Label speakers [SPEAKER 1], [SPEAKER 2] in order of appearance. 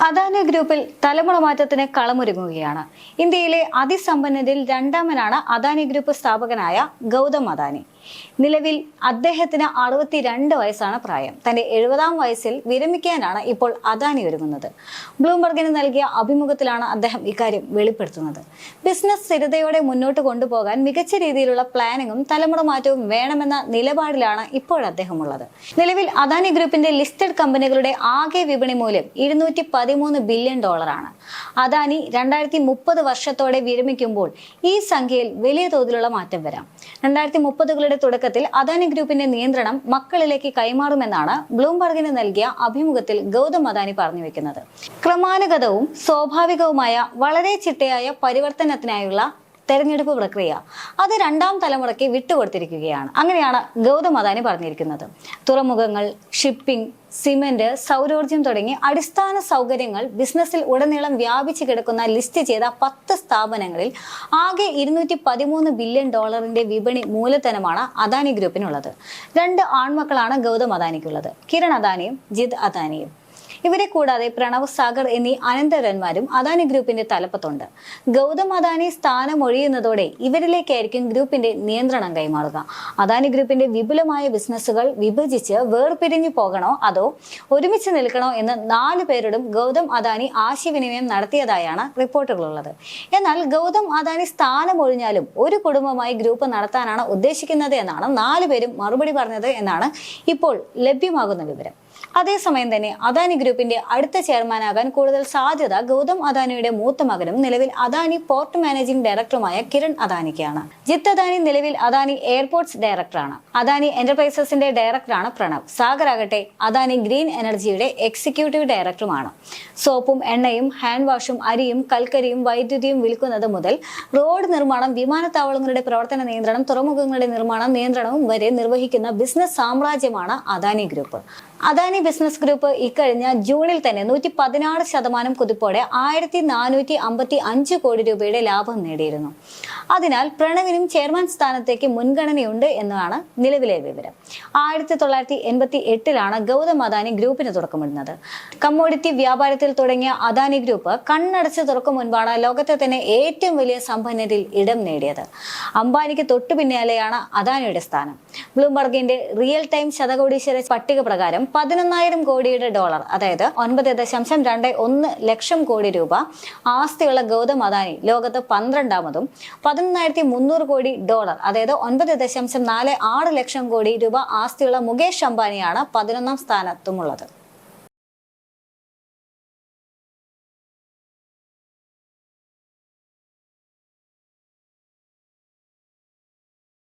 [SPEAKER 1] അദാനി ഗ്രൂപ്പിൽ തലമുറ മാറ്റത്തിന് കളമൊരുങ്ങുകയാണ്. ഇന്ത്യയിലെ അതിസമ്പന്നരിൽ രണ്ടാമനാണ് അദാനി ഗ്രൂപ്പ് സ്ഥാപകനായ ഗൗതം അദാനി. നിലവിൽ അദ്ദേഹത്തിന് 62 വയസ്സാണ് പ്രായം. തന്റെ 70-ാം വയസ്സിൽ വിരമിക്കാനാണ് ഇപ്പോൾ അദാനി ഒരുങ്ങുന്നത്. ബ്ലൂംബർഗിന് നൽകിയ അഭിമുഖത്തിലാണ് അദ്ദേഹം ഇക്കാര്യം വെളിപ്പെടുത്തുന്നത്. ബിസിനസ് സ്ഥിരതയോടെ മുന്നോട്ട് കൊണ്ടുപോകാൻ മികച്ച രീതിയിലുള്ള പ്ലാനിങ്ങും തലമുറ മാറ്റവും വേണമെന്ന നിലപാടിലാണ് ഇപ്പോൾ അദ്ദേഹം ഉള്ളത്. നിലവിൽ അദാനി ഗ്രൂപ്പിന്റെ ലിസ്റ്റഡ് കമ്പനികളുടെ ആകെ വിപണി മൂല്യം $213 ബില്യൺ ആണ്. അദാനി 2030 വർഷത്തോടെ വിരമിക്കുമ്പോൾ ഈ സംഖ്യയിൽ വലിയ തോതിലുള്ള മാറ്റം വരാം. 2030കളുടെ തുടക്കത്തിൽ അദാനി ഗ്രൂപ്പിന്റെ നിയന്ത്രണം മക്കളിലേക്ക് കൈമാറുമെന്നാണ് ബ്ലൂംബർഗിന് നൽകിയ അഭിമുഖത്തിൽ ഗൗതം അദാനി പറഞ്ഞു വെക്കുന്നത്. ക്രമാനുഗതവും സ്വാഭാവികവുമായ വളരെ ചിട്ടയായ പരിവർത്തനത്തിനായുള്ള തെരഞ്ഞെടുപ്പ് പ്രക്രിയ അത് രണ്ടാം തലമുറയ്ക്ക് വിട്ടുകൊടുത്തിരിക്കുകയാണ്. അങ്ങനെയാണ് ഗൗതം അദാനി പറഞ്ഞിരിക്കുന്നത്. തുറമുഖങ്ങൾ, ഷിപ്പിംഗ്, സിമന്റ്, സൗരോർജ്ജം തുടങ്ങി അടിസ്ഥാന സൗകര്യങ്ങൾ ബിസിനസ്സിൽ ഉടനീളം വ്യാപിച്ചു കിടക്കുന്ന ലിസ്റ്റ് ചെയ്ത 10 സ്ഥാപനങ്ങളിൽ ആകെ $213 ബില്യൺ വിപണി മൂലധനമാണ് അദാനി ഗ്രൂപ്പിനുള്ളത്. 2 ആൺമക്കളാണ് ഗൗതം അദാനിക്കുള്ളത്, കിരൺ അദാനിയും ജിത് അദാനിയും. ഇവരെ കൂടാതെ പ്രണവ്, സാഗർ എന്നീ അനന്തരന്മാരും അദാനി ഗ്രൂപ്പിന്റെ തലപ്പത്തുണ്ട്. ഗൗതം അദാനി സ്ഥാനമൊഴിയുന്നതോടെ ഇവരിലേക്കായിരിക്കും ഗ്രൂപ്പിന്റെ നിയന്ത്രണം കൈമാറുക. അദാനി ഗ്രൂപ്പിന്റെ വിപുലമായ ബിസിനസ്സുകൾ വിഭജിച്ച് വേർപിരിഞ്ഞു പോകണോ അതോ ഒരുമിച്ച് നിൽക്കണോ എന്ന് 4 പേരോടും ഗൗതം അദാനി ആശയവിനിമയം നടത്തിയതായാണ് റിപ്പോർട്ടുകളുള്ളത്. എന്നാൽ ഗൗതം അദാനി സ്ഥാനമൊഴിഞ്ഞാലും ഒരു കുടുംബമായി ഗ്രൂപ്പ് നടത്താനാണ് ഉദ്ദേശിക്കുന്നത് എന്നാണ് 4 പേരും മറുപടി പറഞ്ഞത് എന്നാണ് ഇപ്പോൾ ലഭ്യമാകുന്ന വിവരം. അതേസമയം തന്നെ അദാനി ഗ്രൂപ്പിന്റെ അടുത്ത ചെയർമാനാകാൻ കൂടുതൽ സാധ്യത ഗൗതം അദാനിയുടെ മൂത്ത മകനും നിലവിൽ അദാനി പോർട്ട് മാനേജിംഗ് ഡയറക്ടറുമായ കിരൺ അദാനിക്കാണ്. ജിത്ത് അദാനി നിലവിൽ അദാനി എയർപോർട്ട്സ് ഡയറക്ടറാണ്. അദാനി എന്റർപ്രൈസസിന്റെ ഡയറക്ടറാണ് പ്രണവ്. സാഗർ ആകട്ടെ അദാനി ഗ്രീൻ എനർജിയുടെ എക്സിക്യൂട്ടീവ് ഡയറക്ടറുമാണ്. സോപ്പും എണ്ണയും, ഹാൻഡ് വാഷും, അരിയും, കൽക്കരിയും, വൈദ്യുതിയും വിൽക്കുന്നത് മുതൽ റോഡ് നിർമ്മാണം, വിമാനത്താവളങ്ങളുടെ പ്രവർത്തന നിയന്ത്രണം, തുറമുഖങ്ങളുടെ നിയന്ത്രണവും വരെ നിർവഹിക്കുന്ന ബിസിനസ് സാമ്രാജ്യമാണ് Adani group. Adani business group ഇക്കഴിഞ്ഞ ജൂണിൽ തന്നെ 116% കുതിപ്പോടെ 1455 കോടി രൂപയുടെ ലാഭം നേടിയിരുന്നു. അതിനാൽ പ്രണവിനും ചെയർമാൻ സ്ഥാനത്തേക്ക് മുൻഗണനയുണ്ട് എന്നാണ് നിലവിലെ വിവരം. 1988ലാണ് ഗൗതം അദാനി ഗ്രൂപ്പിന് തുടക്കമിടുന്നത്. കമ്മോഡിറ്റി വ്യാപാരത്തിൽ തുടങ്ങിയ അദാനി ഗ്രൂപ്പ് കണ്ണടച്ച് തുറക്കും മുൻപാണ് ലോകത്തെ തന്നെ ഏറ്റവും വലിയ സമ്പന്നരിൽ ഇടം നേടിയത്. അംബാനിക്ക് തൊട്ടു പിന്നാലെയാണ് അദാനിയുടെ സ്ഥാനം. ബ്ലൂംബർഗിന്റെ റിയൽ ടൈം ശതകോടീശ്വര പട്ടിക പ്രകാരം $11,000 കോടിയുടെ അതായത് 9.21 ലക്ഷം കോടി രൂപ ആസ്തിയുള്ള ഗൗതം അദാനി ലോകത്ത് 12ാമതും, $11,300 കോടി അതായത് 9.46 ലക്ഷം കോടി രൂപ ആസ്തിയുള്ള മുകേഷ് അംബാനിയാണ് 11ാം സ്ഥാനത്തുമുള്ളത്.